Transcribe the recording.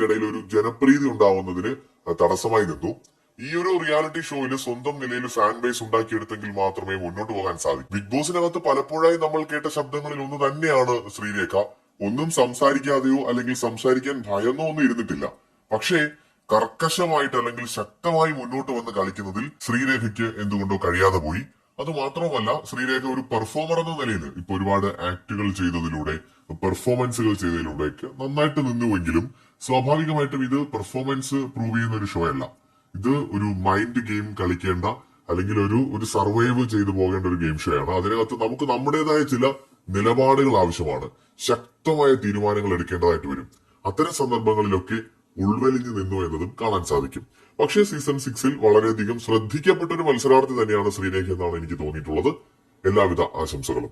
ഇടയിൽ ഒരു ജനപ്രീതി ഉണ്ടാവുന്നതിന് തടസ്സമായി നിന്നു. ഈ ഒരു റിയാലിറ്റി ഷോയിൽ സ്വന്തം നിലയിൽ ഫാൻ ബേസ് ഉണ്ടാക്കിയെടുത്തെങ്കിൽ മാത്രമേ മുന്നോട്ട് പോകാൻ സാധിക്കൂ. ബിഗ് ബോസിനകത്ത് പലപ്പോഴായി നമ്മൾ കേട്ട ശബ്ദങ്ങളിൽ ഒന്ന് തന്നെയാണ് ശ്രീരേഖ. ഒന്നും സംസാരിക്കാതെയോ അല്ലെങ്കിൽ സംസാരിക്കാൻ ഭയന്നോ ഒന്നും ഇരുന്നിട്ടില്ല. പക്ഷേ കർക്കശമായിട്ട് അല്ലെങ്കിൽ ശക്തമായി മുന്നോട്ട് വന്ന് കളിക്കുന്നതിൽ ശ്രീരേഖയ്ക്ക് എന്തുകൊണ്ടോ കഴിയാതെ പോയി. അത് മാത്രവുമല്ല, ശ്രീരേഖ ഒരു പെർഫോമർ എന്ന നിലയിൽ ഇപ്പൊ ഒരുപാട് ആക്ടുകൾ ചെയ്തതിലൂടെ, പെർഫോമൻസുകൾ ചെയ്തതിലൂടെയൊക്കെ നന്നായിട്ട് നിന്നുവെങ്കിലും സ്വാഭാവികമായിട്ടും ഇത് പെർഫോമൻസ് പ്രൂവ് ചെയ്യുന്ന ഒരു ഷോ അല്ല. ഇത് ഒരു മൈൻഡ് ഗെയിം കളിക്കേണ്ട അല്ലെങ്കിൽ ഒരു സർവൈവ് ചെയ്തു പോകേണ്ട ഒരു ഗെയിം ഷോ ആണ്. അതിനകത്ത് നമുക്ക് നമ്മുടേതായ ചില നിലപാടുകൾ ആവശ്യമാണ്. ശക്തമായ തീരുമാനങ്ങൾ എടുക്കേണ്ടതായിട്ട് വരും. അത്തരം സന്ദർഭങ്ങളിലൊക്കെ ഉൾവലിഞ്ഞു നിന്നു എന്നതും കാണാൻ സാധിക്കും. പക്ഷേ സീസൺ 6 വളരെയധികം ശ്രദ്ധിക്കപ്പെട്ട ഒരു മത്സരാർത്ഥി തന്നെയാണ് ശ്രീരേഖ എന്നാണ് എനിക്ക് തോന്നിയിട്ടുള്ളത്. എല്ലാവിധ ആശംസകളും.